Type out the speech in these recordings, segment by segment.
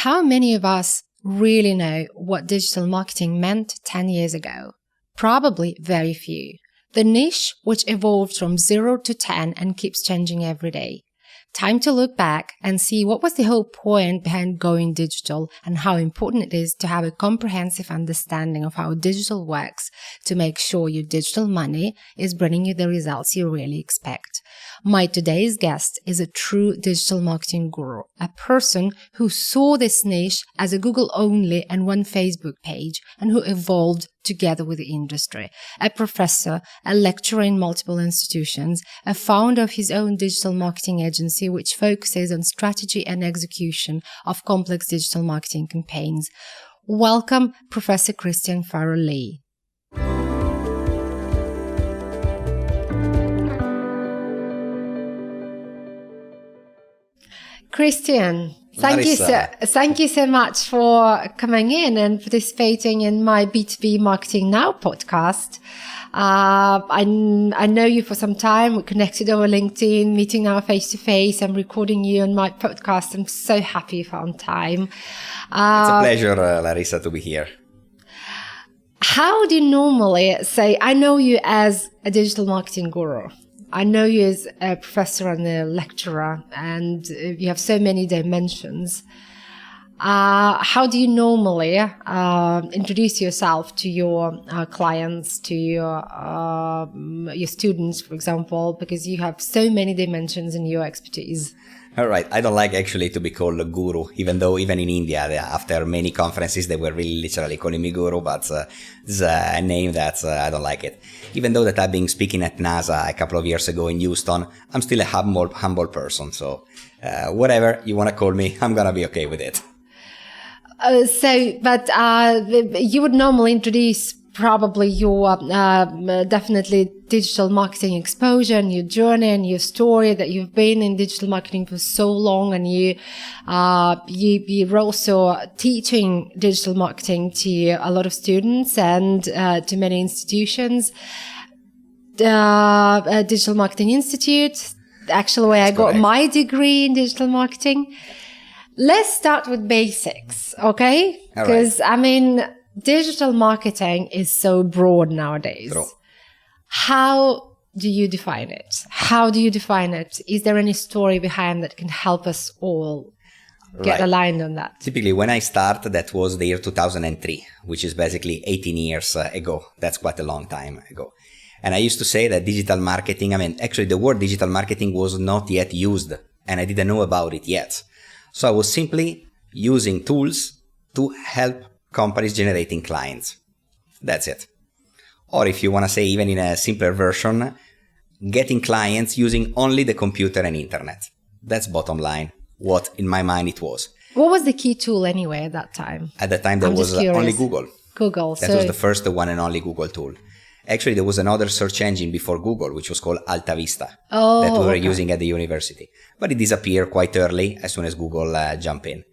How many of us really know what digital marketing meant 10 years ago? Probably very few. The niche which evolved from 0 to 10 and keeps changing every day. Time to look back and see what was the whole point behind going digital and how important it is to have a comprehensive understanding of how digital works to make sure your digital money is bringing you the results you really expect. My today's guest is a true digital marketing guru, a person who saw this niche as a Google only and one Facebook page and who evolved together with the industry, a professor, a lecturer in multiple institutions, a founder of his own digital marketing agency which focuses on strategy and execution of complex digital marketing campaigns. Welcome, Professor Christian Farioli. Christian, thank you so much for coming in and participating in my B2B Marketing Now podcast. I know you for some time. We connected over LinkedIn, meeting now face to face. I'm recording you on my podcast. I'm so happy you found time. It's a pleasure, Larissa, to be here. How do you normally say, I know you as a digital marketing guru. I know you as a professor and a lecturer, and you have so many dimensions. How do you normally introduce yourself to your clients, to your students, for example, because you have so many dimensions in your expertise? All right. I don't like actually to be called a guru, even though even in India, after many conferences, they were really literally calling me guru, but it's a name that I don't like it. Even though that I've been speaking at NASA a couple of years ago in Houston, I'm still a humble person. So whatever you want to call me, I'm going to be okay with it. You would normally introduce probably your definitely digital marketing exposure and your journey and your story that you've been in digital marketing for so long, and you're also teaching digital marketing to a lot of students and to many institutions. Digital Marketing Institute, actually where I got my degree in digital marketing. Let's start with basics, okay? Because digital marketing is so broad nowadays. True. How do you define it? Is there any story behind that can help us all get aligned on that? Typically, when I started, that was the year 2003, which is basically 18 years ago. That's quite a long time ago. And I used to say that digital marketing, actually the word digital marketing was not yet used, and I didn't know about it yet. So I was simply using tools to help companies generating clients. That's it. Or if you want to say even in a simpler version, getting clients using only the computer and internet. That's bottom line, what in my mind it was. What was the key tool anyway at that time? At that time there was only Google. That was the first one and only Google tool. Actually, there was another search engine before Google, which was called Alta Vista, that we were using at the university. But it disappeared quite early as soon as Google jumped in.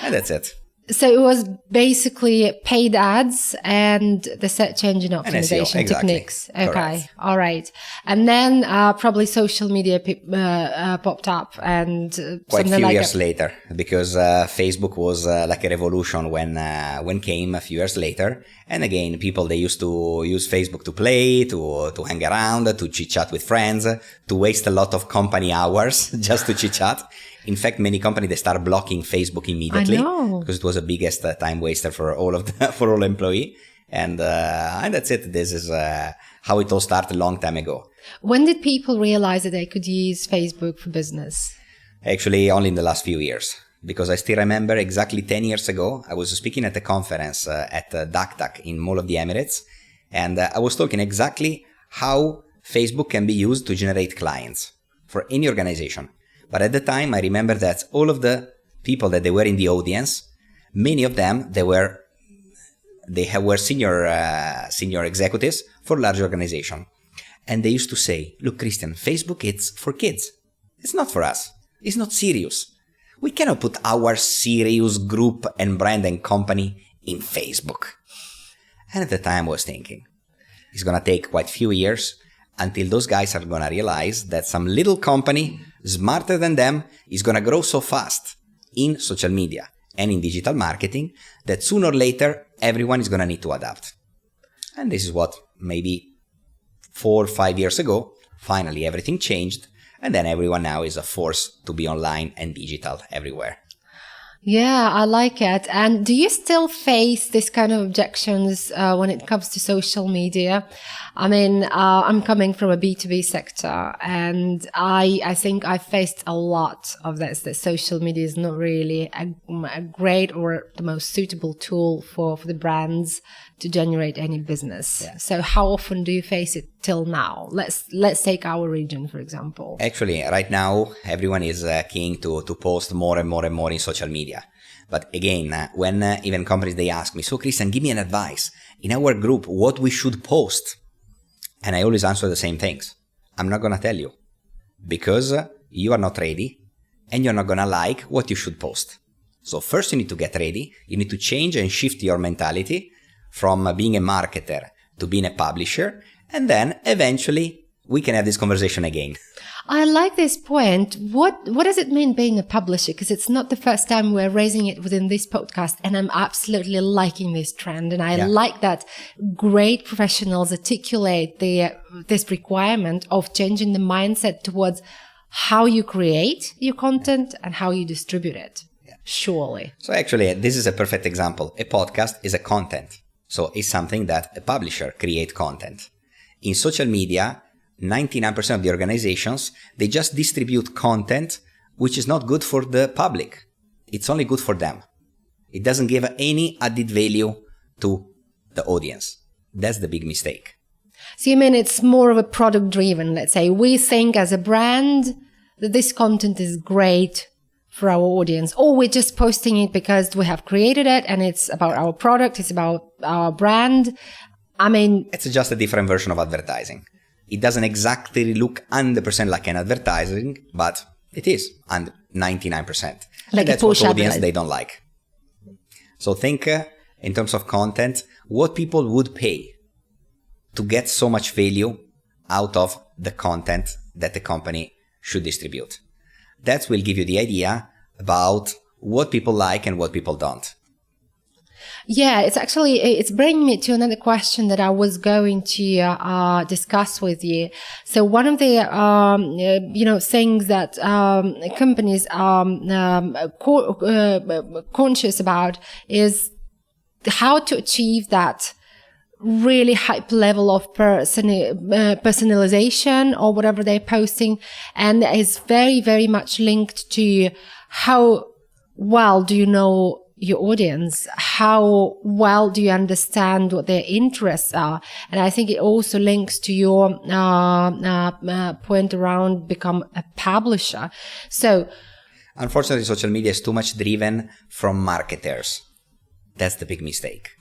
And that's it. So it was basically paid ads and the search engine optimization techniques. Okay, correct. All right. And then probably social media popped up and quite a few years later, because Facebook was like a revolution when came a few years later. And again, people, they used to use Facebook to play, to hang around, to chit-chat with friends, to waste a lot of company hours just to chit-chat. In fact, many companies, they start blocking Facebook immediately because it was the biggest time waster for all employees. And that's it. This is how it all started a long time ago. When did people realize that they could use Facebook for business? Actually, only in the last few years. Because I still remember exactly 10 years ago, I was speaking at a conference at Daktak in Mall of the Emirates. And I was talking exactly how Facebook can be used to generate clients for any organization. But at the time, I remember that all of the people that they were in the audience, many of them, they were senior executives for large organization. And they used to say, look, Christian, Facebook, it's for kids. It's not for us. It's not serious. We cannot put our serious group and brand and company in Facebook. And at the time I was thinking, it's going to take quite a few years until those guys are going to realize that some little company smarter than them is going to grow so fast in social media and in digital marketing that sooner or later everyone is going to need to adapt. And this is what maybe 4 or 5 years ago, finally everything changed, and then everyone now is forced to be online and digital everywhere. Yeah, I like it. And do you still face this kind of objections when it comes to social media? I mean, I'm coming from a B2B sector, and I think I faced a lot of this, that social media is not really a great or the most suitable tool for the brands to generate any business. Yeah. So how often do you face it till now? Let's take our region, for example. Actually, right now, everyone is keen to post more and more and more in social media. But again, when even companies, they ask me, so Christian, give me an advice in our group, what we should post. And I always answer the same things. I'm not going to tell you because you are not ready and you're not going to like what you should post. So first you need to get ready. You need to change and shift your mentality from being a marketer to being a publisher. And then eventually we can have this conversation again. I like this point. What does it mean being a publisher? Because it's not the first time we're raising it within this podcast, and I'm absolutely liking this trend. And I like that great professionals articulate this requirement of changing the mindset towards how you create your content and how you distribute it. Yeah. Surely. So actually, this is a perfect example. A podcast is a content. So it's something that a publisher create content. In social media, 99% of the organizations, they just distribute content which is not good for the public. It's only good for them. It doesn't give any added value to the audience. That's the big mistake. So you mean it's more of a product driven, let's say. We think as a brand that this content is great for our audience, or we're just posting it because we have created it and it's about our product, it's about our brand. I mean, it's just a different version of advertising. It doesn't exactly look 100% like an advertising, but it is 99%. Like and that's what audience they don't like. So think in terms of content, what people would pay to get so much value out of the content that the company should distribute. That will give you the idea about what people like and what people don't. Yeah, it's bringing me to another question that I was going to discuss with you. So one of the things that companies are conscious about is how to achieve that really hype level of personalization or whatever they're posting, and is very, very much linked to how well do you know your audience, how well do you understand what their interests are. And I think it also links to your point around become a publisher. So unfortunately, social media is too much driven from marketers. That's the big mistake.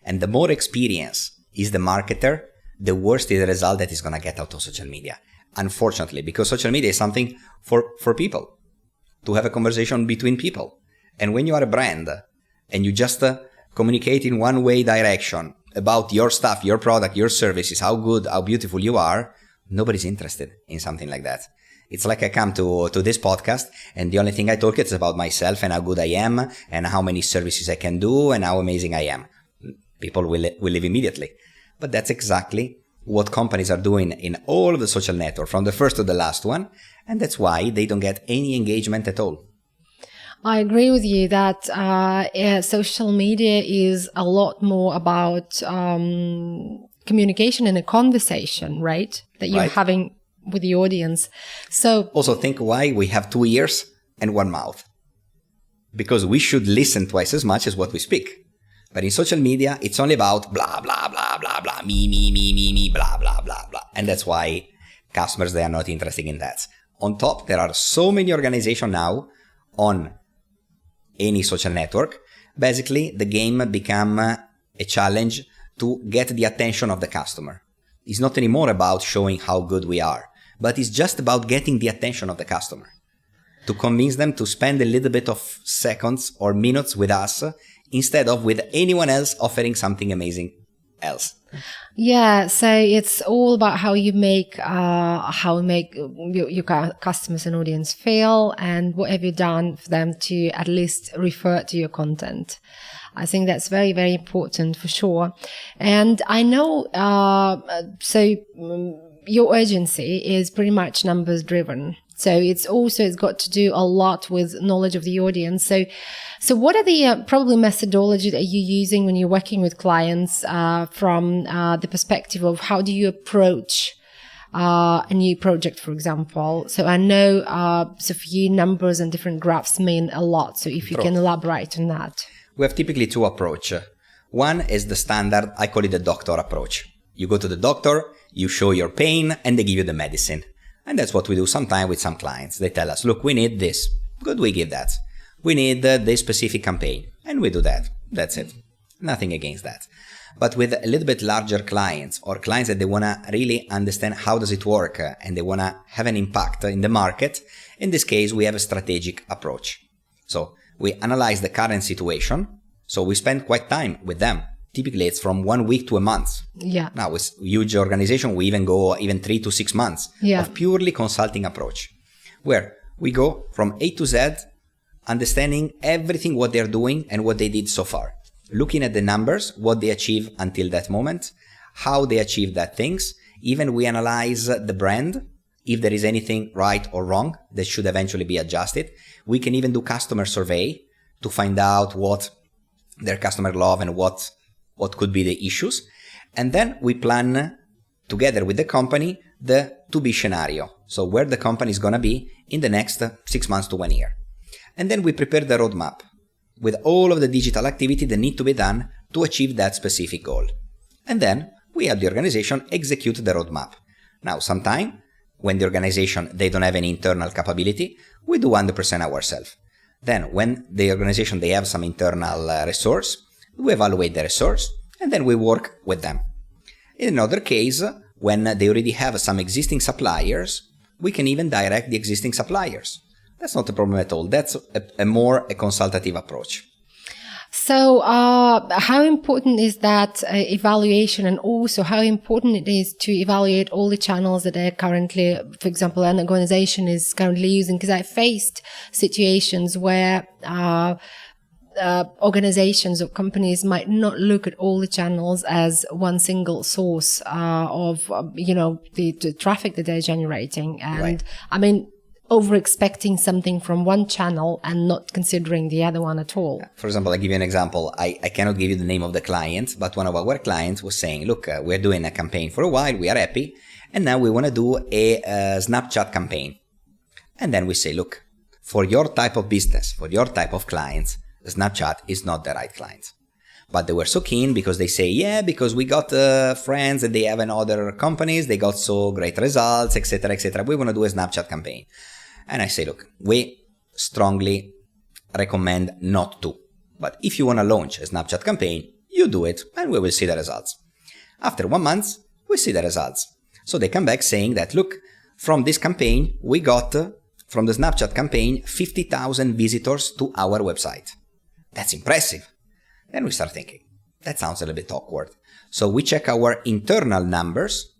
And the more experience is the marketer, the worse is the result that is going to get out of social media. Unfortunately, because social media is something for people, to have a conversation between people. And when you are a brand and you just communicate in one way direction about your stuff, your product, your services, how good, how beautiful you are, nobody's interested in something like that. It's like I come to this podcast and the only thing I talk is about myself and how good I am and how many services I can do and how amazing I am. People will leave immediately. But that's exactly what companies are doing in all of the social networks, from the first to the last one. And that's why they don't get any engagement at all. I agree with you that social media is a lot more about communication and a conversation, right? That you're having with the audience. So also think why we have 2 ears and 1 mouth. Because we should listen twice as much as what we speak. But in social media, it's only about blah, blah, blah, blah, blah, me, blah, blah, blah, blah. And that's why customers, they are not interested in that. On top, there are so many organizations now on any social network. Basically, the game become a challenge to get the attention of the customer. It's not anymore about showing how good we are, but it's just about getting the attention of the customer, to convince them to spend a little bit of seconds or minutes with us instead of with anyone else offering something amazing else. Yeah, so it's all about how you make your customers and audience feel, and what have you done for them to at least refer to your content. I think that's very, very important for sure. And I know, your agency is pretty much numbers driven. So it's got to do a lot with knowledge of the audience. So what are the probably methodology that you're using when you're working with clients from the perspective of how do you approach a new project, for example? So I know so for you, numbers and different graphs mean a lot. So if you can elaborate on that. We have typically two approaches. One is the standard, I call it the doctor approach. You go to the doctor, you show your pain, and they give you the medicine. And that's what we do sometimes with some clients. They tell us, look, we need this. Good, we give that. We need this specific campaign. And we do that. That's it. Nothing against that. But with a little bit larger clients, or clients that they want to really understand how does it work and they want to have an impact in the market, in this case, we have a strategic approach. So we analyze the current situation. So we spend quite time with them. Typically, it's from 1 week to a month. Yeah. Now, with huge organization, we even go 3 to 6 months of purely consulting approach, where we go from A to Z, understanding everything what they're doing and what they did so far. Looking at the numbers, what they achieved until that moment, how they achieved that things. Even we analyze the brand, if there is anything right or wrong that should eventually be adjusted. We can even do customer survey to find out what their customer love and what could be the issues. And then we plan together with the company the to-be scenario. So where the company is going to be in the next 6 months to 1 year. And then we prepare the roadmap with all of the digital activity that need to be done to achieve that specific goal. And then we help the organization execute the roadmap. Now, sometimes when the organization, they don't have any internal capability, we do 100% ourselves. Then when the organization, they have some internal resource, we evaluate the resource and then we work with them. In another case, when they already have some existing suppliers, we can even direct the existing suppliers. That's not a problem at all. That's a more consultative approach. So how important is that evaluation, and also how important it is to evaluate all the channels that are currently, for example, an organization is currently using? Because I faced situations where organizations or companies might not look at all the channels as one single source of, the traffic that they're generating. And right. I mean, over expecting something from one channel and not considering the other one at all. For example, I'll give you an example. I cannot give you the name of the client, but one of our clients was saying, look, we're doing a campaign for a while, we are happy, and now we want to do a Snapchat campaign. And then we say, look, for your type of business, for your type of clients, Snapchat is not the right client. But they were so keen because they say, yeah, because we got friends that they have in other companies, they got so great results, etc., etc. We want to do a Snapchat campaign. And I say, look, we strongly recommend not to. But if you want to launch a Snapchat campaign, you do it and we will see the results. After 1 month, we see the results. So they come back saying that, look, from this campaign, we got, from the Snapchat campaign, 50,000 visitors to our website. That's impressive. Then we start thinking, that sounds a little bit awkward. So we check our internal numbers,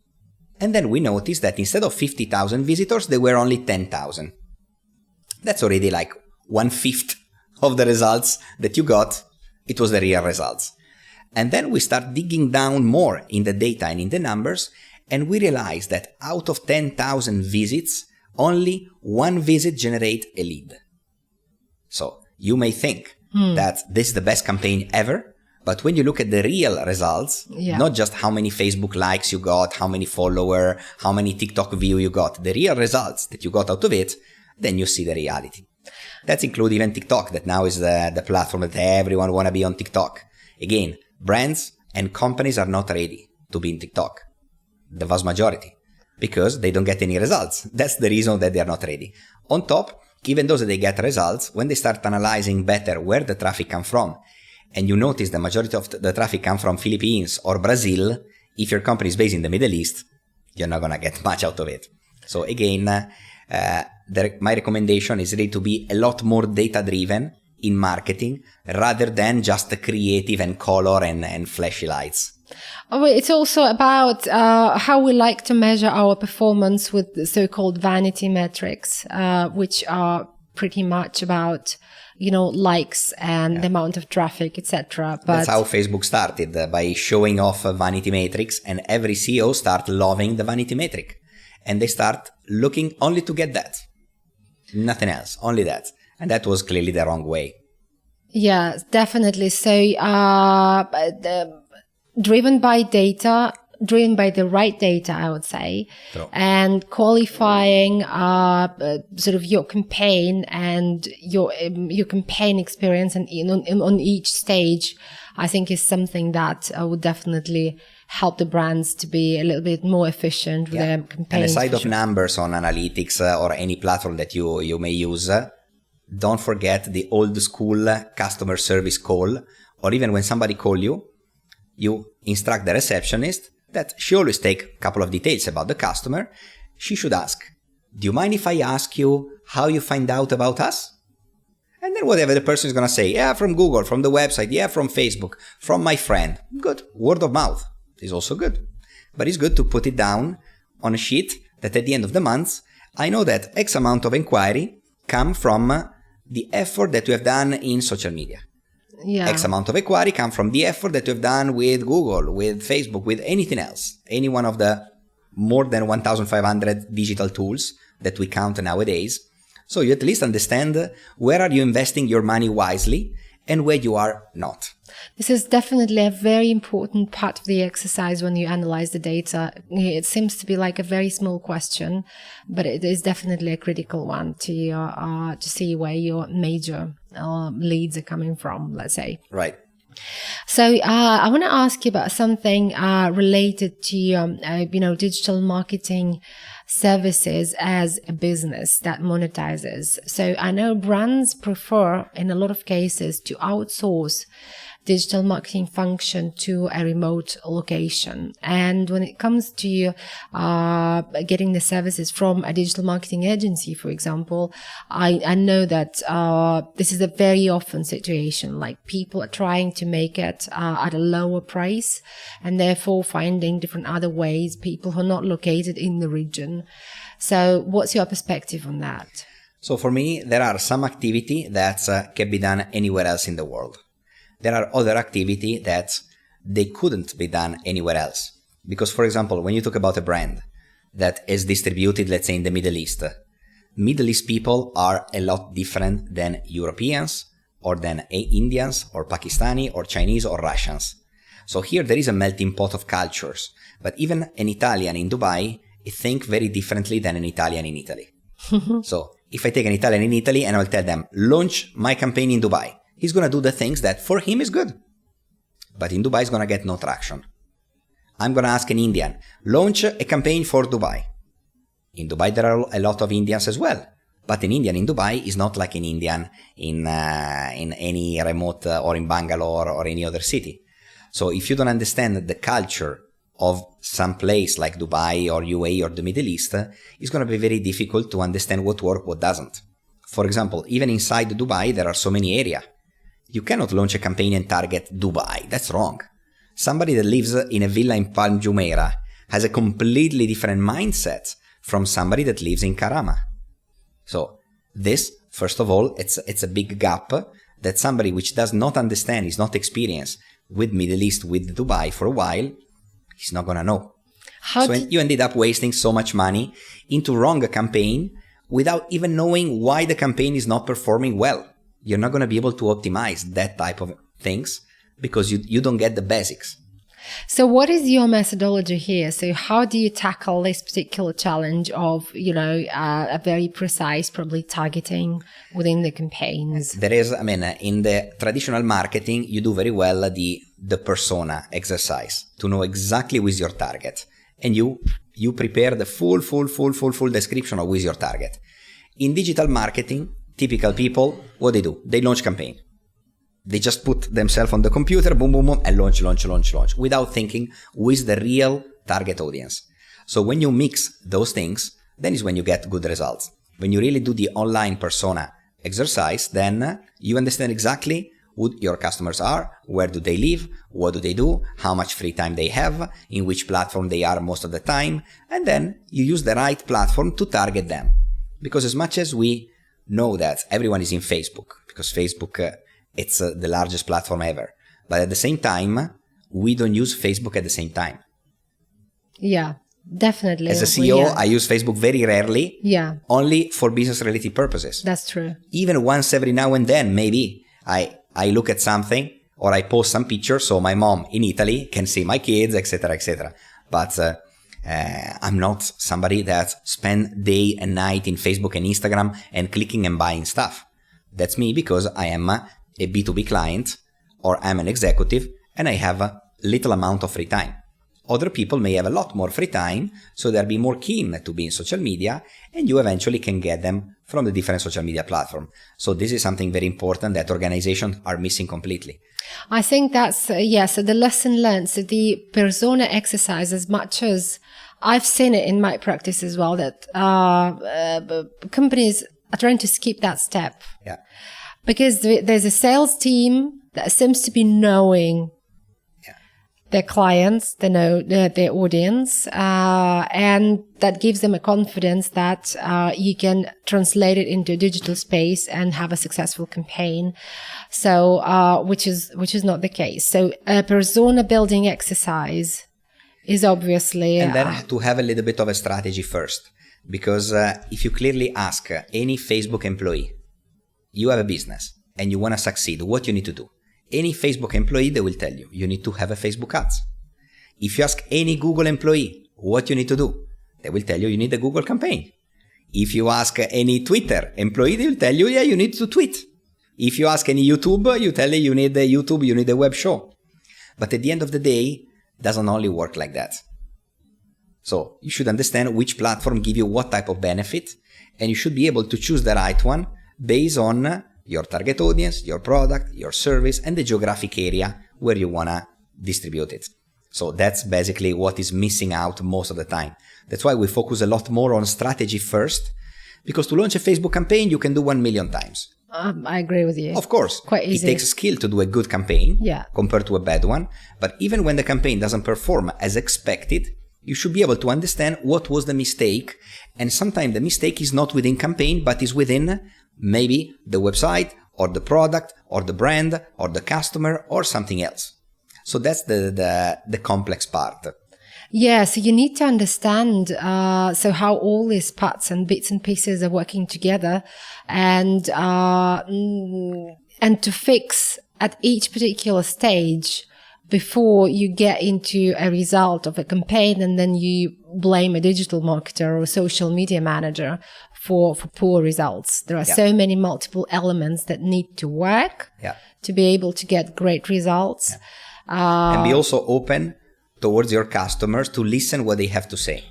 and then we notice that instead of 50,000 visitors, there were only 10,000. That's already like 1/5 of the results that you got. It was the real results. And then we start digging down more in the data and in the numbers, and we realize that out of 10,000 visits, only 1 visit generate a lead. So you may think that this is the best campaign ever, but when you look at the real results, not just how many Facebook likes you got, how many followers, how many TikTok view you got, the real results that you got out of it, then you see the reality. That's include even TikTok, that now is the platform that everyone want to be on TikTok. Again, brands and companies are not ready to be in TikTok, the vast majority, because they don't get any results. That's the reason that they are not ready. On top, even though they get results, when they start analyzing better where the traffic comes from, and you notice the majority of the traffic comes from Philippines or Brazil, if your company is based in the Middle East, you're not going to get much out of it. So again, my recommendation is really to be a lot more data-driven in marketing rather than just creative and color and flashy lights. Oh, it's also about how we like to measure our performance with the so-called vanity metrics, which are pretty much about, likes and the amount of traffic, etc. But that's how Facebook started, by showing off vanity metrics, and every CEO start loving the vanity metric, and they start looking only to get that, nothing else, only that, and that was clearly the wrong way. Yeah, definitely. So, driven by data, driven by the right data, I would say, True. and qualifying sort of your campaign and your campaign experience, and on each stage, I think is something that would definitely help the brands to be a little bit more efficient with their campaigns. And aside of numbers on analytics or any platform that you may use, don't forget the old school customer service call, or even when somebody call you instruct the receptionist that she always take a couple of details about the customer. She should ask, do you mind if I ask you how you find out about us? And then whatever the person is going to say, yeah, from Google, from the website, yeah, from Facebook, from my friend. Good. Word of mouth is also good. But it's good to put it down on a sheet that at the end of the month, I know that X amount of inquiry come from the effort that you have done in social media. Yeah. X amount of inquiry come from the effort that you have done with Google, with Facebook, with anything else. Any one of the more than 1,500 digital tools that we count nowadays. So you at least understand where are you investing your money wisely and where you are not. This is definitely a very important part of the exercise when you analyze the data. It seems to be like a very small question, but it is definitely a critical one to see where your major leads are coming from, let's say. Right. So I want to ask you about something related to digital marketing services as a business that monetizes. So I know brands prefer, in a lot of cases, to outsource digital marketing function to a remote location. And when it comes to getting the services from a digital marketing agency, for example, I know that this is a very often situation. Like, people are trying to make it at a lower price, and therefore finding different other ways, people who are not located in the region. So what's your perspective on that? So for me, there are some activity that can be done anywhere else in the world. There are other activity that they couldn't be done anywhere else. Because, for example, when you talk about a brand that is distributed, let's say, in the Middle East people are a lot different than Europeans, or than Indians, or Pakistani, or Chinese, or Russians. So here there is a melting pot of cultures. But even an Italian in Dubai, think very differently than an Italian in Italy. So if I take an Italian in Italy and I'll tell them, launch my campaign in Dubai, he's going to do the things that for him is good. But in Dubai, he's going to get no traction. I'm going to ask an Indian, launch a campaign for Dubai. In Dubai, there are a lot of Indians as well. But an Indian in Dubai is not like an Indian in any remote or in Bangalore or any other city. So if you don't understand the culture of some place like Dubai or UAE or the Middle East, it's going to be very difficult to understand what works, what doesn't. For example, even inside Dubai, there are so many areas. You cannot launch a campaign and target Dubai. That's wrong. Somebody that lives in a villa in Palm Jumeirah has a completely different mindset from somebody that lives in Karama. So this, first of all, it's a big gap that somebody which does not understand, is not experienced with Middle East, with Dubai for a while, he's not going to know. You ended up wasting so much money into wrong campaign without even knowing why the campaign is not performing well. You're not going to be able to optimize that type of things because you don't get the basics. So what is your methodology here? So how do you tackle this particular challenge of, a very precise, probably targeting within the campaigns? There is, in the traditional marketing, you do very well the persona exercise to know exactly who is your target. And you prepare the full description of who is your target. In digital marketing, typical people, what they do? They launch campaign. They just put themselves on the computer, boom, boom, boom, and launch, without thinking who is the real target audience. So when you mix those things, then is when you get good results. When you really do the online persona exercise, then you understand exactly who your customers are, where do they live, what do they do, how much free time they have, in which platform they are most of the time, and then you use the right platform to target them. Because as much as we know that everyone is in Facebook, because Facebook, it's the largest platform ever, but at the same time, we don't use Facebook at the same time. Yeah, definitely. As a CEO, I use Facebook very rarely, only for business-related purposes. That's true. Even once every now and then, maybe, I look at something or I post some pictures so my mom in Italy can see my kids, etc., etc. But I'm not somebody that spend day and night in Facebook and Instagram and clicking and buying stuff. That's me because I am a B2B client or I'm an executive and I have a little amount of free time. Other people may have a lot more free time, so they'll be more keen to be in social media, and you eventually can get them from the different social media platforms. So this is something very important that organizations are missing completely. I think that's, so the lesson learned, so the persona exercise, as much as I've seen it in my practice as well, that companies are trying to skip that step. Yeah. Because there's a sales team that seems to be knowing their clients, they know their audience, and that gives them a confidence that you can translate it into a digital space and have a successful campaign. So, which is not the case. So, a persona building exercise is obviously, and then to have a little bit of a strategy first, because if you clearly ask any Facebook employee, you have a business and you want to succeed, what you need to do? Any Facebook employee, they will tell you, you need to have a Facebook ads. If you ask any Google employee what you need to do, they will tell you, you need a Google campaign. If you ask any Twitter employee, they will tell you, you need to tweet. If you ask any YouTuber, you tell you need a YouTube, you need a web show. But at the end of the day, it doesn't only work like that. So you should understand which platform give you what type of benefit, and you should be able to choose the right one based on your target audience, your product, your service, and the geographic area where you want to distribute it. So that's basically what is missing out most of the time. That's why we focus a lot more on strategy first, because to launch a Facebook campaign, you can do 1 million times. I agree with you. Of course. Quite easy. It takes skill to do a good campaign compared to a bad one. But even when the campaign doesn't perform as expected, you should be able to understand what was the mistake. And sometimes the mistake is not within campaign, but is within maybe the website or the product or the brand or the customer or something else. So that's the complex part. Yeah, so you need to understand so how all these parts and bits and pieces are working together, and to fix at each particular stage before you get into a result of a campaign, and then you blame a digital marketer or a social media manager for poor results. There are so many multiple elements that need to work to be able to get great results. And be also open towards your customers to listen what they have to say.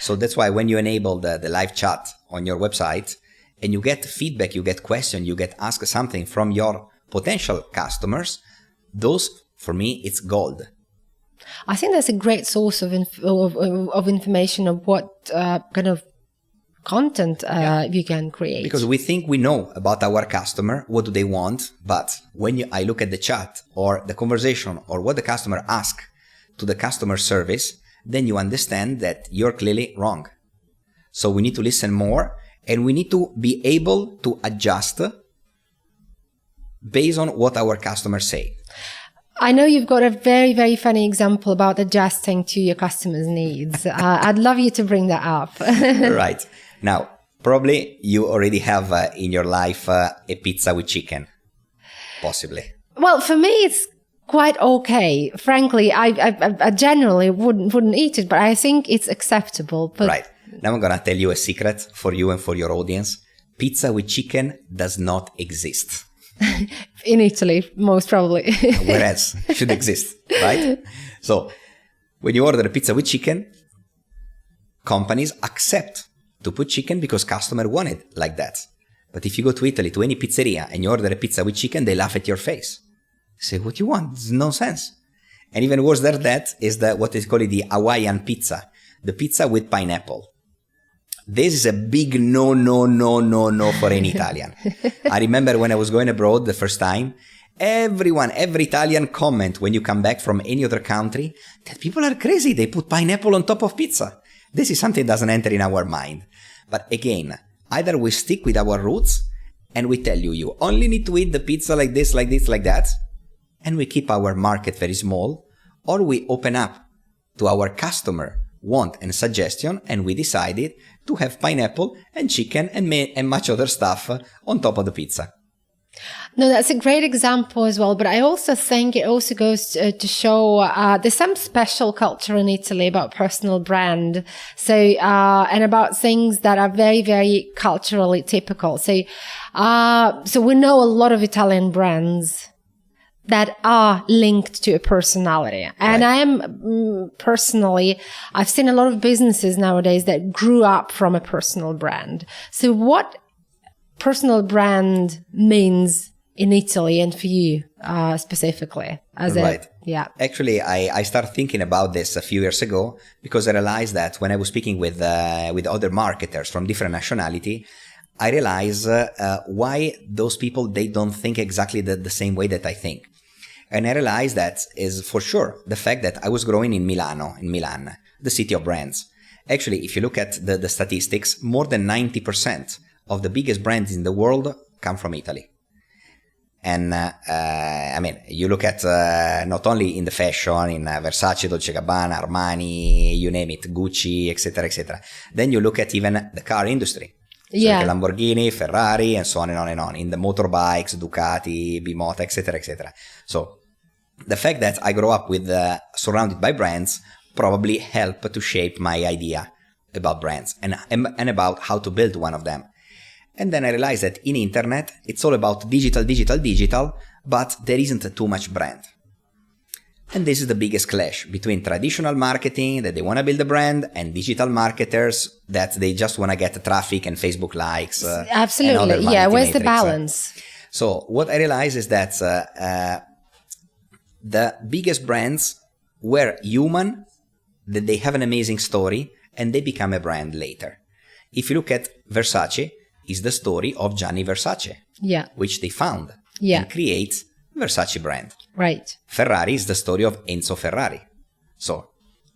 So that's why when you enable the live chat on your website and you get feedback, you get questions, you get asked something from your potential customers, those, for me, it's gold. I think that's a great source of information of what kind of content you can create. Because we think we know about our customer, what do they want, but when I look at the chat or the conversation or what the customer asks to the customer service, then you understand that you're clearly wrong. So we need to listen more, and we need to be able to adjust based on what our customers say. I know you've got a very, very funny example about adjusting to your customers' needs. I'd love you to bring that up. Right. Now, probably you already have in your life a pizza with chicken, possibly. Well, for me, it's quite okay. Frankly, I generally wouldn't eat it, but I think it's acceptable. But right. Now I'm going to tell you a secret for you and for your audience. Pizza with chicken does not exist. In Italy, most probably. Whereas it should exist, right? So when you order a pizza with chicken, companies accept to put chicken because customers want it like that. But if you go to Italy, to any pizzeria, and you order a pizza with chicken, they laugh at your face. They say, what you want? It's nonsense. And even worse than that is what is called the Hawaiian pizza, the pizza with pineapple. This is a big no for any Italian. I remember when I was going abroad the first time, every Italian comment when you come back from any other country that people are crazy. They put pineapple on top of pizza. This is something that doesn't enter in our mind. But again, either we stick with our roots and we tell you, you only need to eat the pizza like this, like this, like that, and we keep our market very small, or we open up to our customer want and suggestion, and we decided to have pineapple and chicken and much other stuff on top of the pizza. No, that's a great example as well. But I also think it also goes to show there's some special culture in Italy about personal brand. So, and about things that are very, very culturally typical. So, so we know a lot of Italian brands that are linked to a personality. And I am personally, I've seen a lot of businesses nowadays that grew up from a personal brand. So what personal brand means in Italy and for you specifically as right. Yeah. Actually, I started thinking about this a few years ago because I realized that when I was speaking with other marketers from different nationality, I realized why those people, they don't think exactly the same way that I think. And I realized that is for sure the fact that I was growing in Milan, the city of brands. Actually, if you look at the statistics, more than 90% of the biggest brands in the world come from Italy. And I mean, you look at not only in the fashion, in Versace, Dolce & Gabbana, Armani, you name it, Gucci, etc., etc. Then you look at even the car industry. So like Lamborghini, Ferrari, and so on and on and on. In the motorbikes, Ducati, Bimota, etc., etc. So the fact that I grew up with surrounded by brands probably helped to shape my idea about brands and about how to build one of them. And then I realized that in internet, it's all about digital, but there isn't too much brand. And this is the biggest clash between traditional marketing, that they want to build a brand, and digital marketers, that they just want to get traffic and Facebook likes. Absolutely. Yeah. Where's the balance? So what I realized is that the biggest brands were human, that they have an amazing story, and they become a brand later. If you look at Versace, is the story of Gianni Versace, which they found and create Versace brand. Right. Ferrari is the story of Enzo Ferrari. So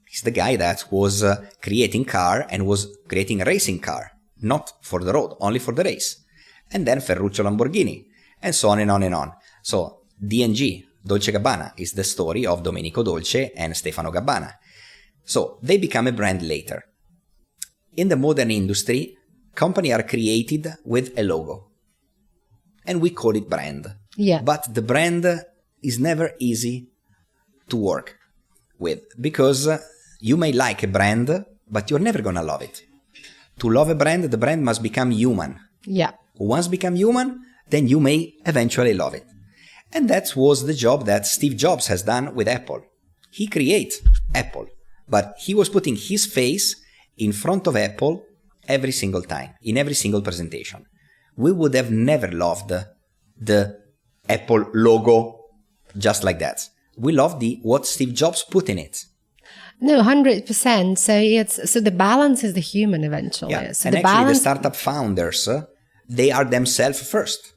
he's the guy that was creating car and was creating a racing car, not for the road, only for the race. And then Ferruccio Lamborghini, and so on and on and on. So D&G, Dolce & Gabbana, is the story of Domenico Dolce and Stefano Gabbana. So they become a brand later. In the modern industry, companies are created with a logo, and we call it brand. Yeah. But the brand is never easy to work with, because you may like a brand, but you're never gonna love it. To love a brand, the brand must become human. Yeah. Once become human, then you may eventually love it. And that was the job that Steve Jobs has done with Apple. He created Apple, but he was putting his face in front of Apple every single time, in every single presentation. We would have never loved the Apple logo just like that. We loved what Steve Jobs put in it. No, 100%. So the balance is the human eventually. Yeah. So and the actually balance... the startup founders, they are themselves first.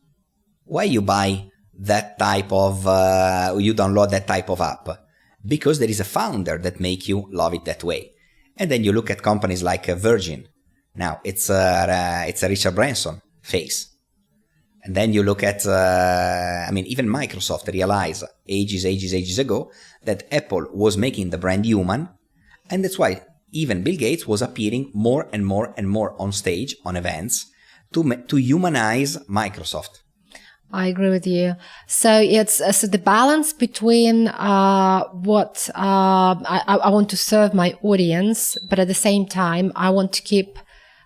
Why you buy that type of, you download that type of app? Because there is a founder that make you love it that way. And then you look at companies like Virgin. Now it's a Richard Branson face. And then you look at, even Microsoft realized ages ago that Apple was making the brand human. And that's why even Bill Gates was appearing more and more and more on stage, on events, to humanize Microsoft. I agree with you. So it's so the balance between what I want to serve my audience, but at the same time I want to keep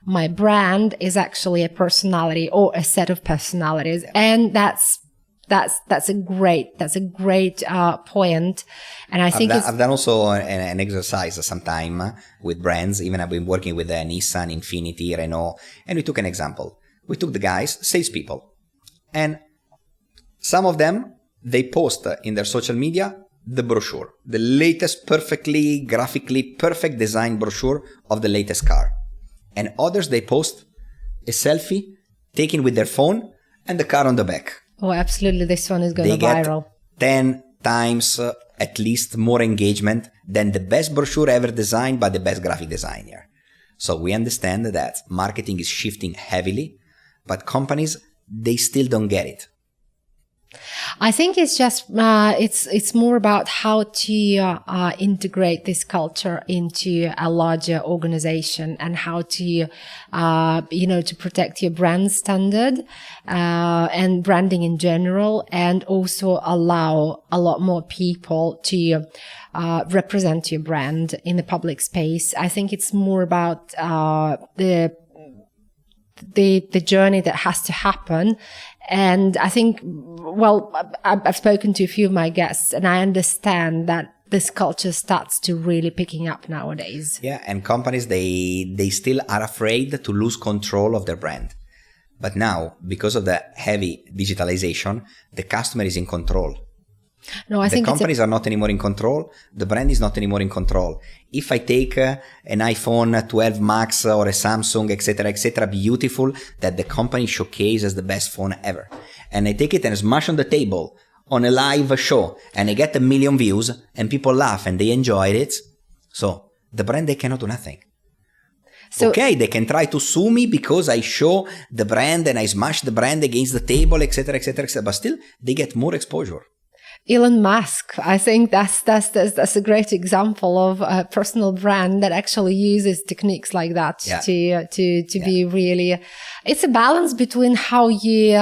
my brand is actually a personality or a set of personalities, and that's a great point. And I think I've done also an exercise sometime with brands. Even I've been working with Nissan, Infiniti, Renault, and we took an example. We took the guys, salespeople, and some of them, they post in their social media the brochure, the latest perfectly, graphically perfect design brochure of the latest car. And others, they post a selfie taken with their phone and the car on the back. Oh, absolutely. This one is going They get viral. 10 times at least more engagement than the best brochure ever designed by the best graphic designer. So we understand that marketing is shifting heavily, but companies, they still don't get it. I think it's just it's more about how to integrate this culture into a larger organization, and how to to protect your brand standard and branding in general, and also allow a lot more people to represent your brand in the public space. I think it's more about the journey that has to happen. And I think, well, I've spoken to a few of my guests, and I understand that this culture starts to really picking up nowadays. Yeah, and companies, they still are afraid to lose control of their brand. But now, because of the heavy digitalization, the customer is in control. No, I think the companies are not anymore in control. The brand is not anymore in control. If I take an iPhone 12 Max or a Samsung, etc., beautiful, that the company showcases the best phone ever, and I take it and smash on the table on a live show, and I get 1 million views, and people laugh and they enjoyed it, so the brand, they cannot do nothing. So, okay, they can try to sue me because I show the brand and I smash the brand against the table, etc., but still they get more exposure. Elon Musk, I think that's a great example of a personal brand that actually uses techniques like that to be really. It's a balance between how you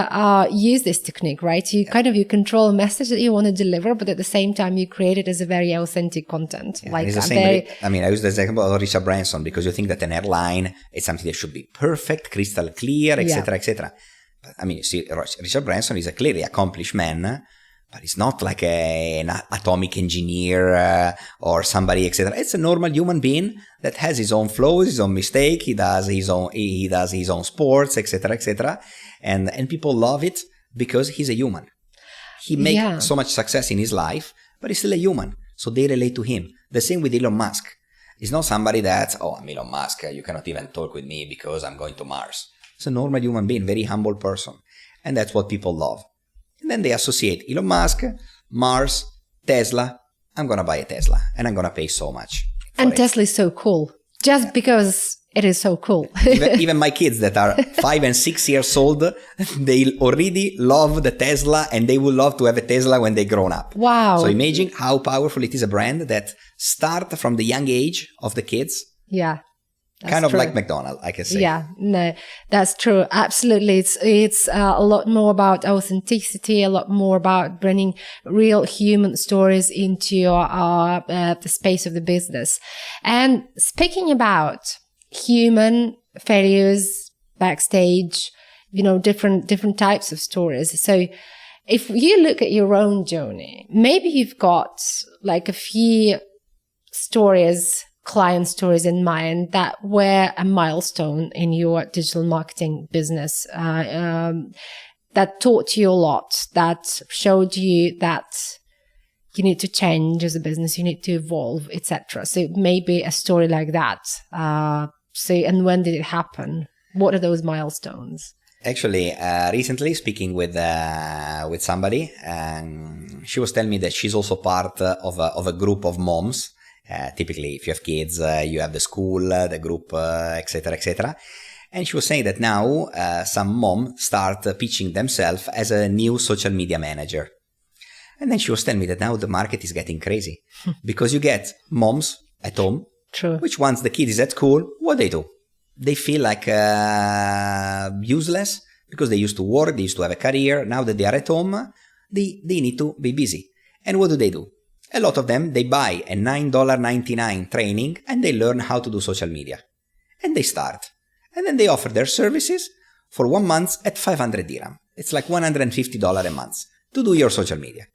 use this technique, right? You you control a message that you want to deliver, but at the same time you create it as a very authentic content. Yeah, it's the same. I use the example of Richard Branson, because you think that an airline is something that should be perfect, crystal clear, etc. But you see, Richard Branson is a clearly accomplished man. But it's not like an atomic engineer or somebody, etc. It's a normal human being that has his own flaws, his own mistake. He does his own sports, etc. And people love it because he's a human. He makes so much success in his life, but he's still a human. So they relate to him. The same with Elon Musk. He's not somebody that, I'm Elon Musk, you cannot even talk with me because I'm going to Mars. It's a normal human being, very humble person. And that's what people love. And then they associate Elon Musk, Mars, Tesla. I'm going to buy a Tesla and I'm going to pay so much. And Tesla is so cool. Just because it is so cool. even my kids that are 5 and 6 years old, they already love the Tesla, and they will love to have a Tesla when they grown up. Wow. So imagine how powerful it is, a brand that start from the young age of the kids. Yeah. That's kind of true. Like McDonald's, I can say. Yeah, no, that's true. Absolutely. It's a lot more about authenticity, a lot more about bringing real human stories into the space of the business. And speaking about human failures backstage, different types of stories. So if you look at your own journey, maybe you've got like a few client stories in mind that were a milestone in your digital marketing business, that taught you a lot, that showed you that you need to change as a business, you need to evolve, etc. So maybe a story like that. And when did it happen? What are those milestones? Actually, recently speaking with somebody, she was telling me that she's also part of a group of moms. Typically, if you have kids, you have the school, the group, etc. And she was saying that now some moms start pitching themselves as a new social media manager. And then she was telling me that now the market is getting crazy because you get moms at home, True. Which once the kid is at school, what they do? They feel like useless because they used to work, they used to have a career. Now that they are at home, they need to be busy. And what do? A lot of them, they buy a $9.99 training and they learn how to do social media. And they start. And then they offer their services for 1 month at 500 dirham. It's like $150 a month to do your social media.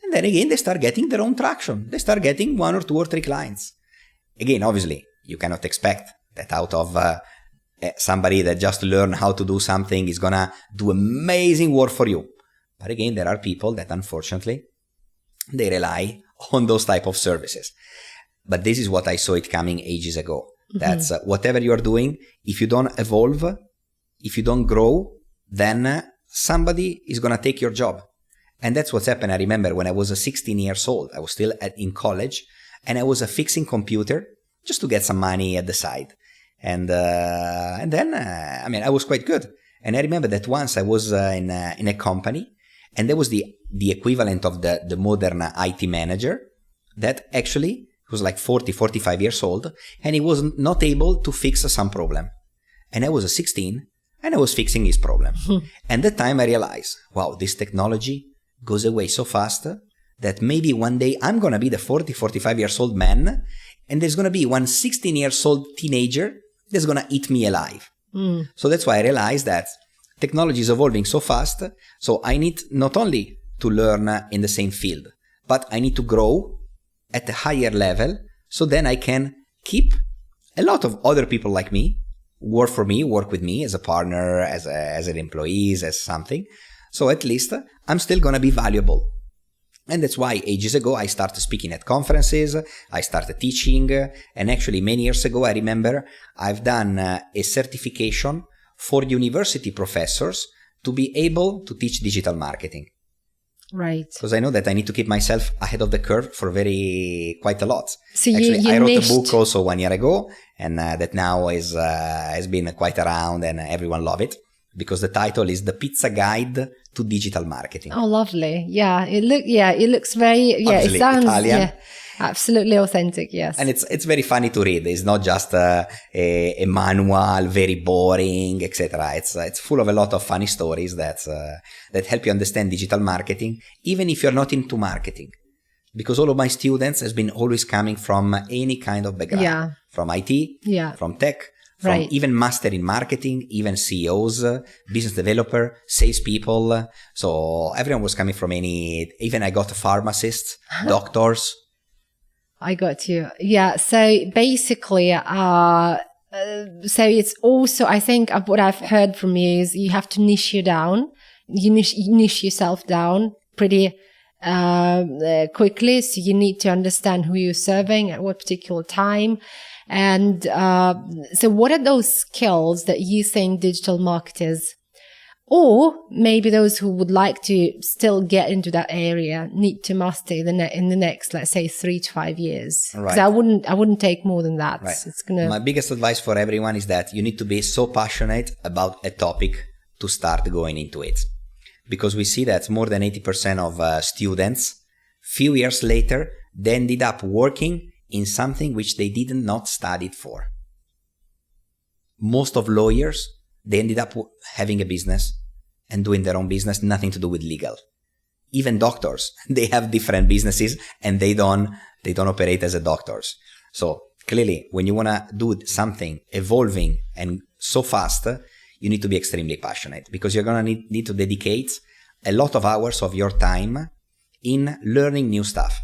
And then again, they start getting their own traction. They start getting 1 or 2 or 3 clients. Again, obviously, you cannot expect that out of somebody that just learned how to do something is going to do amazing work for you. But again, there are people that unfortunately, they rely on those type of services. But this is what I saw it coming ages ago. Mm-hmm. That's whatever you are doing, if you don't evolve, if you don't grow, then somebody is going to take your job. And that's what's happened. I remember when I was 16 years old, I was still in college, and I was fixing computer just to get some money at the side. And then I was quite good. And I remember that once I was in a company, and there was the equivalent of the modern IT manager that actually was like 40, 45 years old, and he was not able to fix some problem. And I was 16, and I was fixing his problem. And that time I realized, wow, this technology goes away so fast that maybe one day I'm going to be the 40, 45 years old man, and there's going to be one 16 years old teenager that's going to eat me alive. So that's why I realized that technology is evolving so fast. So I need not only to learn in the same field, but I need to grow at a higher level. So then I can keep a lot of other people like me, work with me as a partner, as an employee, as something. So at least I'm still going to be valuable. And that's why ages ago I started speaking at conferences, I started teaching, and actually many years ago I remember I've done a certification for university professors to be able to teach digital marketing. Right. Because I know that I need to keep myself ahead of the curve for quite a lot. So actually, I wrote a book also 1 year ago, and that now has been quite around, and everyone love it. Because the title is The Pizza Guide to Digital Marketing. Oh, lovely. Yeah, it looks very, Obviously, it sounds, Italian. Absolutely authentic, yes. And it's very funny to read. It's not just a manual, very boring, etc. It's full of a lot of funny stories that help you understand digital marketing, even if you're not into marketing. Because all of my students has been always coming from any kind of background. From IT, from tech, from even master in marketing, even CEOs, business developer, salespeople. So everyone was coming from even I got pharmacists, doctors. I got you. Yeah. So basically, so it's also, I think what I've heard from you is you have to niche you down. You niche yourself down pretty quickly. So you need to understand who you're serving at what particular time. And so what are those skills that you think digital marketers, or maybe those who would like to still get into that area, need to master in the next, let's say, 3 to 5 years? Because I wouldn't take more than that. Right. My biggest advice for everyone is that you need to be so passionate about a topic to start going into it. Because we see that more than 80% of students, few years later, they ended up working in something which they did not study for. Most of lawyers, they ended up having a business and doing their own business, nothing to do with legal. Even doctors, they have different businesses and they don't operate as a doctors. So clearly, when you want to do something evolving and so fast, you need to be extremely passionate, because you're going to need to dedicate a lot of hours of your time in learning new stuff,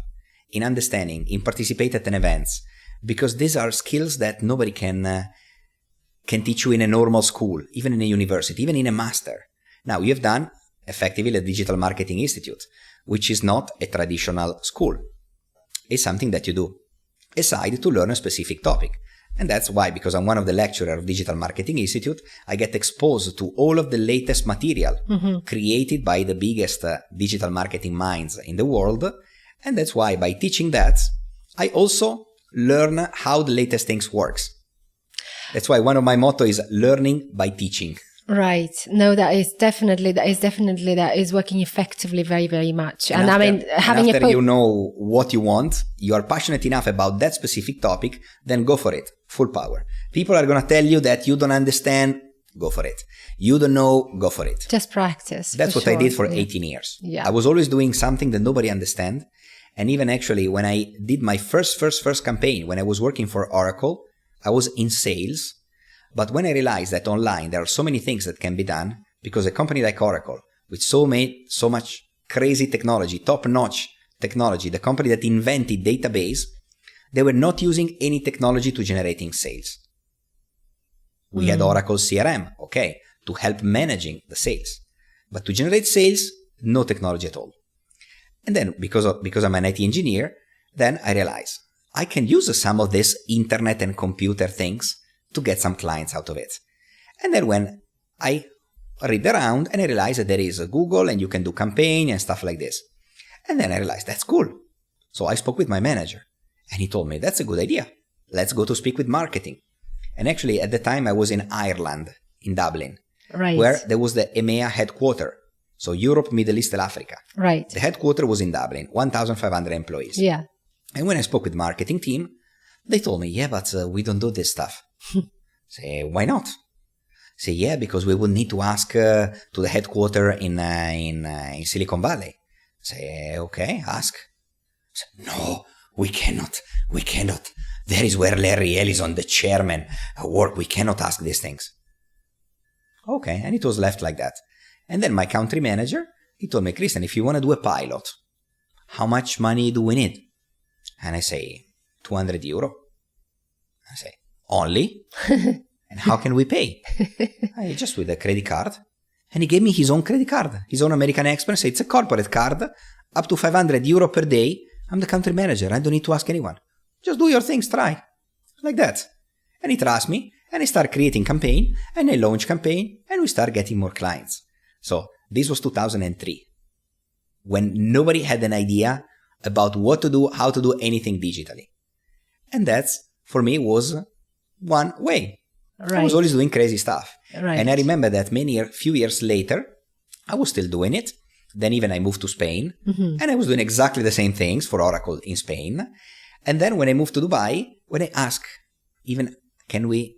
in understanding, in participating at events, because these are skills that nobody can teach you in a normal school, even in a university, even in a master. Now, you have done effectively the Digital Marketing Institute, which is not a traditional school. It's something that you do aside to learn a specific topic. And that's why, because I'm one of the lecturers of Digital Marketing Institute, I get exposed to all of the latest material created by the biggest digital marketing minds in the world. And that's why by teaching that, I also learn how the latest things works. That's why one of my motto is learning by teaching. Right. No, that is working effectively very, very much. And after you know what you want, you are passionate enough about that specific topic, then go for it. Full power. People are going to tell you that you don't understand, go for it. You don't know, go for it. Just practice. That's what I did for 18 years. Yeah. I was always doing something that nobody understand. And even actually when I did my first campaign, when I was working for Oracle, I was in sales. But when I realized that online there are so many things that can be done, because a company like Oracle, with so much crazy technology, top-notch technology, the company that invented database, they were not using any technology to generating sales. We had Oracle CRM, okay, to help managing the sales. But to generate sales, no technology at all. And then because I'm an IT engineer, then I realized I can use some of this internet and computer things to get some clients out of it. And then when I read around, and I realized that there is a Google and you can do campaign and stuff like this. And then I realized that's cool. So I spoke with my manager and he told me, that's a good idea. Let's go to speak with marketing. And actually at the time I was in Ireland, in Dublin, Right. where there was the EMEA headquarter. So Europe, Middle East and Africa. Right. The headquarter was in Dublin, 1,500 employees. Yeah. And when I spoke with the marketing team, they told me, yeah, but we don't do this stuff. Say, why not? Say, yeah, because we would need to ask to the headquarter in Silicon Valley. Say, okay, ask. Say, no, we cannot. There is where Larry Ellison, the chairman, work. We cannot ask these things. Okay, and it was left like that. And then my country manager, he told me, Christian, if you want to do a pilot, how much money do we need? And I say, 200 euro. I say, only? And how can we pay? I just with a credit card. And he gave me his own credit card, his own American Express. It's a corporate card, up to 500 euro per day. I'm the country manager. I don't need to ask anyone. Just do your things, try. Like that. And he trusts me, and I start creating campaign, and I launch campaign, and we start getting more clients. So this was 2003, when nobody had an idea about what to do, how to do anything digitally. And that's, for me, was one way. Right. I was always doing crazy stuff. Right. And I remember that few years later, I was still doing it. Then even I moved to Spain, and I was doing exactly the same things for Oracle in Spain. And then when I moved to Dubai, when I asked, even, can we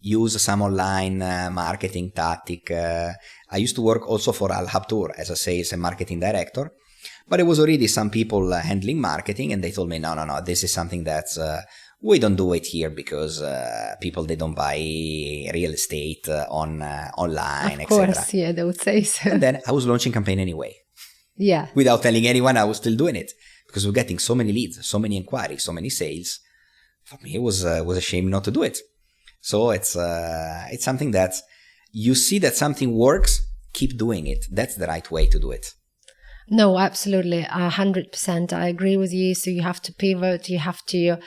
use some online marketing tactic? I used to work also for Al Habtoor as a sales and marketing director, but there was already some people handling marketing, and they told me, no, this is something that's, we don't do it here because people, they don't buy real estate online, etc. Of course, yeah, they would say so. And then I was launching campaign anyway. Yeah. Without telling anyone, I was still doing it because we're getting so many leads, so many inquiries, so many sales. For me, it was a shame not to do it. So it's something that you see that something works, keep doing it. That's the right way to do it. No, absolutely. 100%. I agree with you. So you have to pivot. You have to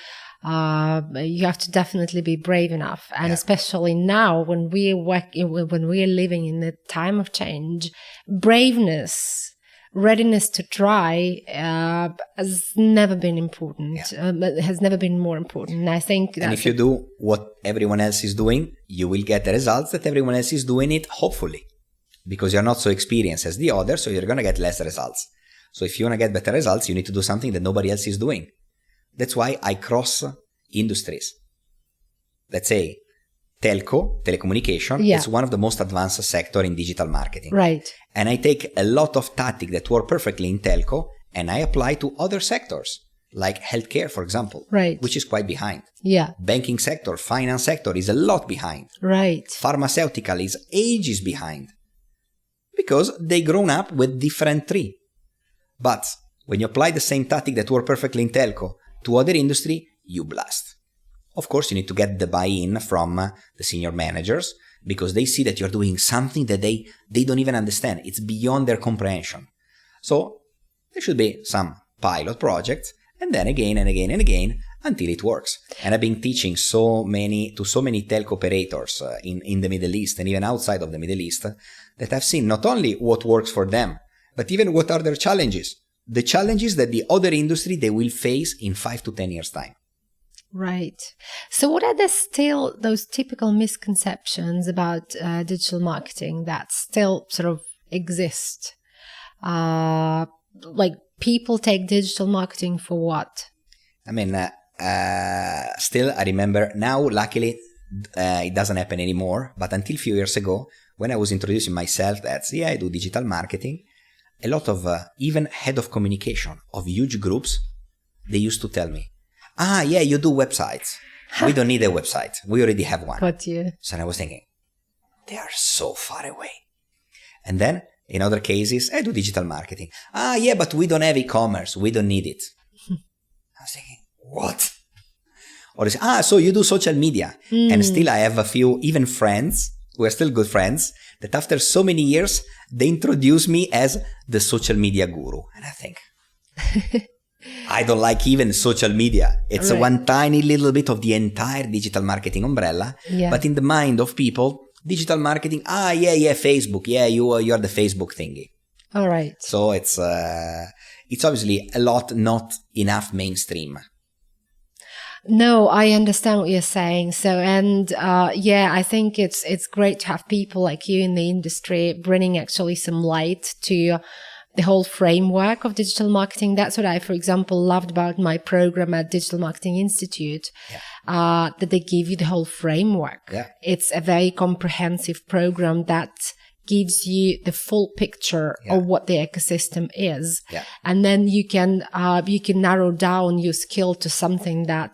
definitely be brave enough. And especially now when we are living in the time of change, braveness, readiness to try has never been important. Has never been more important. And I think that. And if you do what everyone else is doing, you will get the results that everyone else is doing it, hopefully. Because you're not so experienced as the other, so you're going to get less results. So if you want to get better results, you need to do something that nobody else is doing. That's why I cross industries. Let's say telecommunication is one of the most advanced sector in digital marketing. Right. And I take a lot of tactics that work perfectly in telco and I apply to other sectors, like healthcare, for example, which is quite behind. Yeah. Banking sector, finance sector is a lot behind. Right. Pharmaceutical is ages behind because they grown up with different tree. But when you apply the same tactic that work perfectly in telco to other industry, you blast. Of course, you need to get the buy-in from the senior managers because they see that you're doing something that they don't even understand. It's beyond their comprehension. So there should be some pilot projects and then again and again and again until it works. And I've been teaching so many telco operators in the Middle East and even outside of the Middle East that I've seen not only what works for them, but even what are their challenges. The challenges that the other industry they will face in 5 to 10 years' time. Right. So what are still those typical misconceptions about digital marketing that still sort of exist? Like people take digital marketing for what? I mean, still I remember now, luckily, it doesn't happen anymore. But until a few years ago, when I was introducing myself that, I do digital marketing, a lot of even head of communication of huge groups, they used to tell me, you do websites. We don't need a website. We already have one. Got you. So I was thinking, they are so far away. And then in other cases, I do digital marketing. But we don't have e-commerce. We don't need it. I was thinking, what? Or they say, so you do social media. And still I have a few, even friends, who are still good friends, that after so many years, they introduce me as the social media guru. And I think, I don't like even social media. It's one tiny little bit of the entire digital marketing umbrella. Yeah. But in the mind of people, digital marketing. Yeah, Facebook. Yeah, you're the Facebook thingy. All right. So it's obviously a lot not enough mainstream. No, I understand what you're saying. So, and I think it's great to have people like you in the industry bringing actually some light to the whole framework of digital marketing. That's what I, for example, loved about my program at Digital Marketing Institute, that they give you the whole framework. Yeah. It's a very comprehensive program that gives you the full picture of what the ecosystem is. Yeah. And then you can narrow down your skill to something that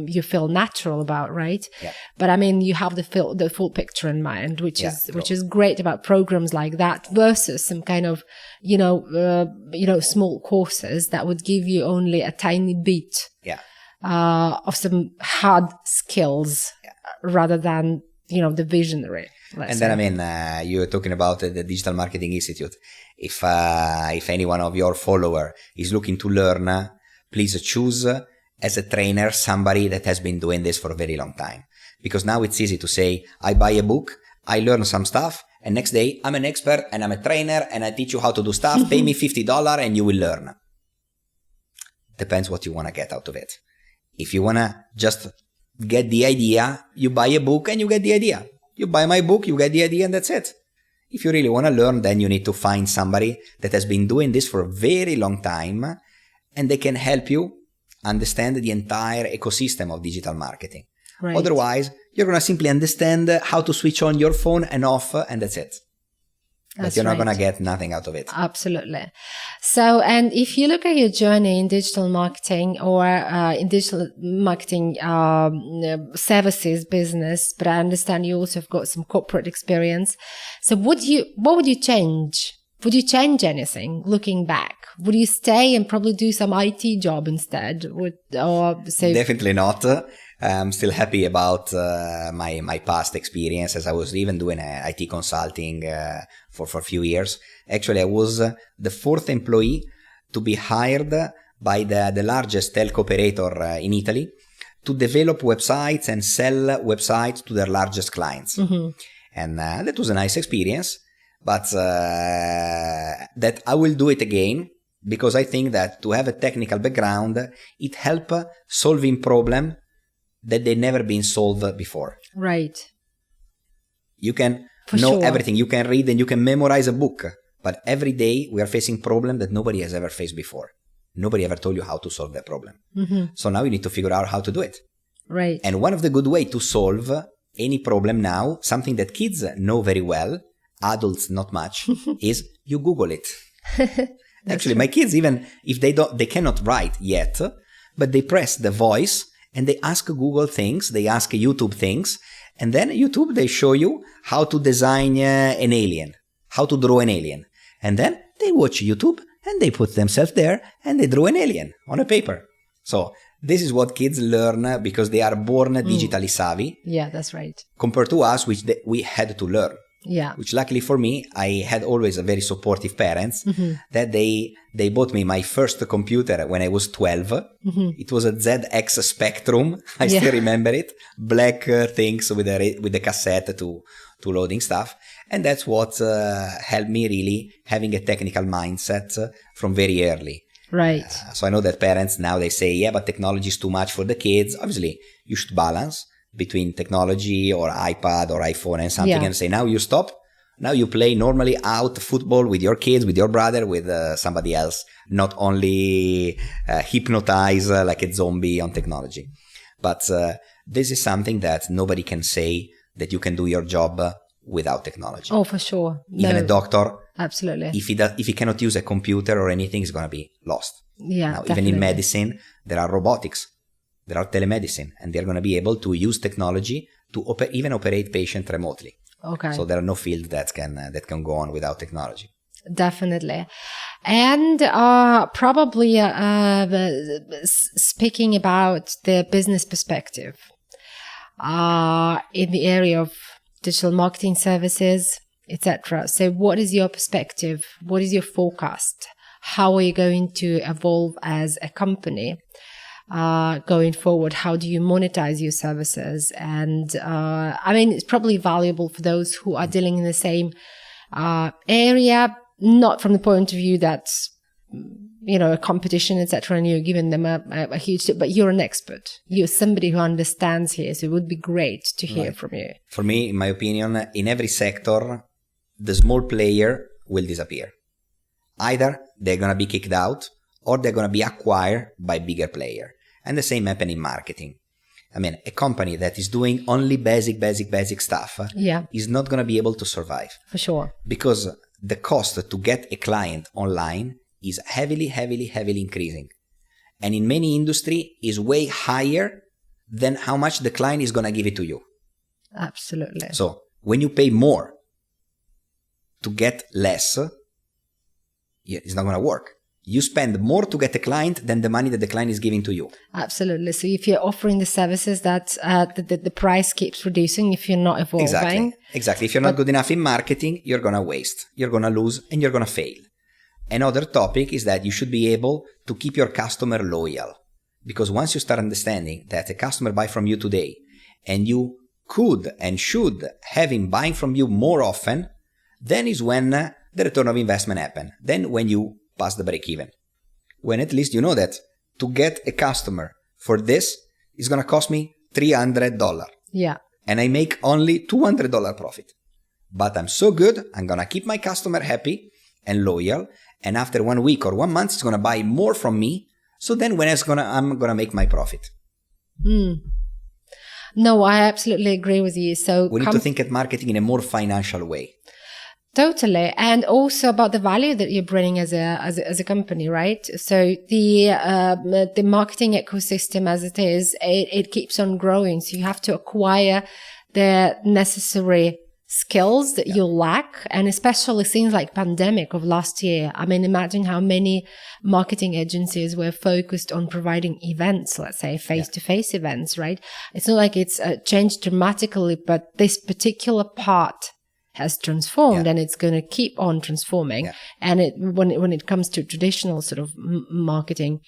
you feel natural about, right? Yeah. But I mean, you have the full picture in mind, which is great about programs like that versus some kind of, small courses that would give you only a tiny bit of some hard skills rather than, the visionary. And then, you were talking about the Digital Marketing Institute. If any one of your follower is looking to learn, please choose as a trainer somebody that has been doing this for a very long time. Because now it's easy to say, I buy a book, I learn some stuff, and next day I'm an expert and I'm a trainer and I teach you how to do stuff, pay me $50 and you will learn. Depends what you want to get out of it. If you want to just get the idea, you buy a book and you get the idea. You buy my book, you get the idea, and that's it. If you really want to learn, then you need to find somebody that has been doing this for a very long time, and they can help you understand the entire ecosystem of digital marketing. Right. Otherwise, you're going to simply understand how to switch on your phone and off, and that's it. But you're not going to get nothing out of it. Absolutely. So, and if you look at your journey in digital marketing or in digital marketing services business, but I understand you also have got some corporate experience. So what would you change? Would you change anything looking back? Would you stay and probably do some IT job instead? Definitely not. I'm still happy about my past experience, as I was even doing IT consulting for a few years. Actually, I was the fourth employee to be hired by the largest telco operator in Italy to develop websites and sell websites to their largest clients. Mm-hmm. And that was a nice experience, but that I will do it again, because I think that to have a technical background, it helps solving problems that they've never been solved before. Right. You can know everything. You can read and you can memorize a book. But every day we are facing problems that nobody has ever faced before. Nobody ever told you how to solve that problem. Mm-hmm. So now you need to figure out how to do it. Right. And one of the good ways to solve any problem now, something that kids know very well, adults not much, is you Google it. Actually, my kids, even if they cannot write yet, but they press the voice and they ask Google things, they ask YouTube things, and then YouTube, they show you how to design an alien, how to draw an alien. And then they watch YouTube and they put themselves there and they draw an alien on a paper. So this is what kids learn because they are born digitally savvy. Yeah, that's right. Compared to us, which we had to learn. Yeah. Which luckily for me, I had always a very supportive parents that they bought me my first computer when I was 12. Mm-hmm. It was a ZX Spectrum. I still remember it. Black things with the cassette to loading stuff. And that's what helped me really having a technical mindset from very early. Right. So I know that parents now they say, yeah, but technology is too much for the kids. Obviously, you should balance between technology or iPad or iPhone and something and say, now you stop. Now you play normally out football with your kids, with your brother, with somebody else, not only hypnotize like a zombie on technology. But this is something that nobody can say that you can do your job without technology. Oh, for sure. Even a doctor. Absolutely. If he cannot use a computer or anything, he's going to be lost. Yeah, now, even in medicine, there are robotics. There are telemedicine, and they're going to be able to use technology to even operate patients remotely. Okay. So there are no fields that can go on without technology. Definitely. And probably speaking about the business perspective in the area of digital marketing services, etc. So what is your perspective? What is your forecast? How are you going to evolve as a company? going forward? How do you monetize your services? And it's probably valuable for those who are dealing in the same area, not from the point of view that a competition, etc., and you're giving them a huge tip, but you're an expert. You're somebody who understands here, so it would be great to hear from you. For me, in my opinion, in every sector, the small player will disappear. Either they're going to be kicked out or they're going to be acquired by bigger player. And the same happen in marketing. A company that is doing only basic stuff is not going to be able to survive. For sure. Because the cost to get a client online is heavily increasing. And in many industry is way higher than how much the client is going to give it to you. Absolutely. So when you pay more to get less, it's not going to work. You spend more to get a client than the money that the client is giving to you. Absolutely. So if you're offering the services that the price keeps reducing, if you're not evolving. Exactly. If you're not good enough in marketing, you're going to waste, you're going to lose, and you're going to fail. Another topic is that you should be able to keep your customer loyal. Because once you start understanding that a customer buy from you today, and you could and should have him buying from you more often, then is when the return of investment happen. Then when you pass the break even. When at least you know that to get a customer for this is going to cost me $300. Yeah. And I make only $200 profit. But I'm so good, I'm going to keep my customer happy and loyal. And after 1 week or 1 month, it's going to buy more from me. So then when I'm going to make my profit. No, I absolutely agree with you. So we need to think at marketing in a more financial way. Totally. And also about the value that you're bringing as a company, right? So the marketing ecosystem as it is, it keeps on growing. So you have to acquire the necessary skills that you lack. And especially things like pandemic of last year. Imagine how many marketing agencies were focused on providing events, let's say face-to-face events, right? It's not like it's changed dramatically, but this particular part has transformed and it's going to keep on transforming. And when it comes to traditional sort of marketing.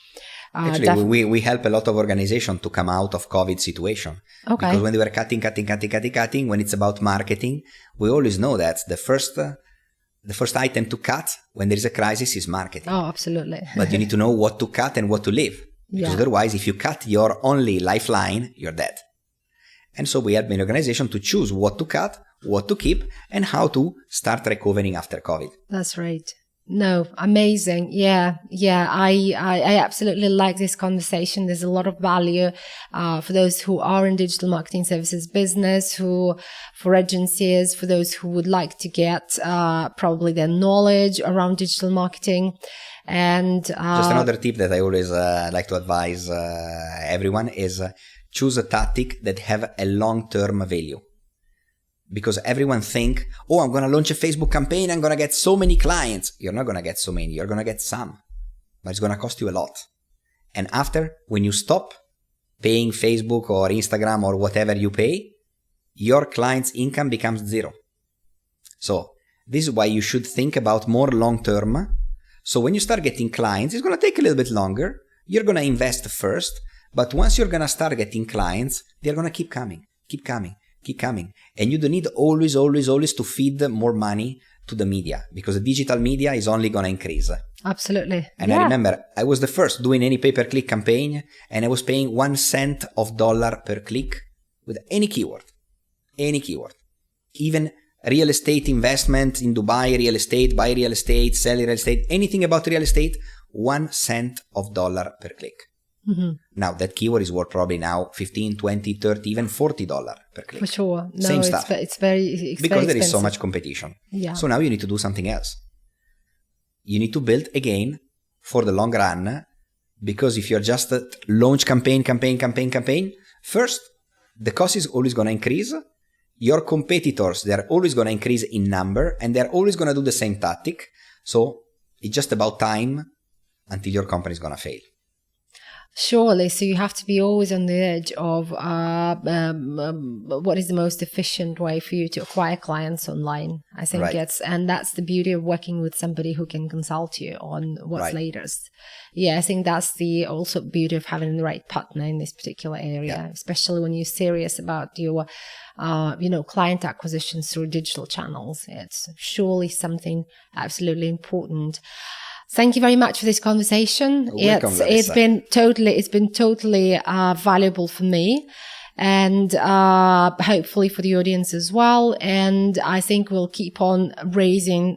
Actually, we help a lot of organizations to come out of COVID situation. Okay. Because when they were cutting, when it's about marketing, we always know that the first item to cut when there is a crisis is marketing. Oh, absolutely. But you need to know what to cut and what to leave. Because otherwise, if you cut your only lifeline, you're dead. And so we help an organization to choose what to cut, what to keep, and how to start recovering after COVID. That's right. No, amazing. Yeah. I absolutely like this conversation. There's a lot of value for those who are in digital marketing services business, for agencies, for those who would like to get probably their knowledge around digital marketing. And just another tip that I always like to advise everyone is choose a tactic that have a long-term value. Because everyone think, I'm going to launch a Facebook campaign, I'm going to get so many clients. You're not going to get so many, you're going to get some. But it's going to cost you a lot. And after, when you stop paying Facebook or Instagram or whatever you pay, your client's income becomes zero. So this is why you should think about more long-term. So when you start getting clients, it's going to take a little bit longer. You're going to invest first. But once you're going to start getting clients, they're going to keep coming. And you don't need always to feed more money to the media, because the digital media is only going to increase. Absolutely. And I remember I was the first doing any pay-per-click campaign, and I was paying 1 cent of dollar per click with any keyword. Even real estate investment in Dubai, real estate, buy real estate, sell real estate, anything about real estate, 1 cent of dollar per click. Mm-hmm. Now that keyword is worth probably now $15, $20, $30, even $40 per click. For sure. No, Same stuff. It's very because there is so much competition. Yeah. So now you need to do something else. You need to build again for the long run, because if you're just a launch campaign, first, the cost is always going to increase. Your competitors, they're always going to increase in number, and they're always going to do the same tactic. So it's just about time until your company is going to fail. Surely, so you have to be always on the edge of what is the most efficient way for you to acquire clients online. I think and that's the beauty of working with somebody who can consult you on what's latest. Yeah, I think that's the also beauty of having the right partner in this particular area, especially when you're serious about your, client acquisitions through digital channels. It's surely something absolutely important. Thank you very much for this conversation. It's been totally valuable for me, and hopefully for the audience as well. And I think we'll keep on raising,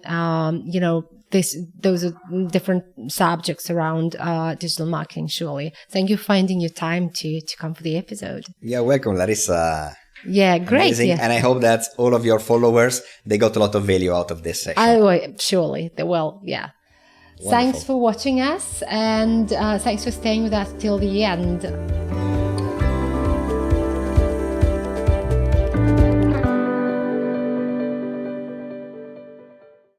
those are different subjects around digital marketing. Surely, thank you for finding your time to come for the episode. Yeah, welcome, Larissa. Yeah, great. Amazing. Yeah. And I hope that all of your followers, they got a lot of value out of this session. Surely they will. Yeah. Wonderful. Thanks for watching us, and thanks for staying with us till the end.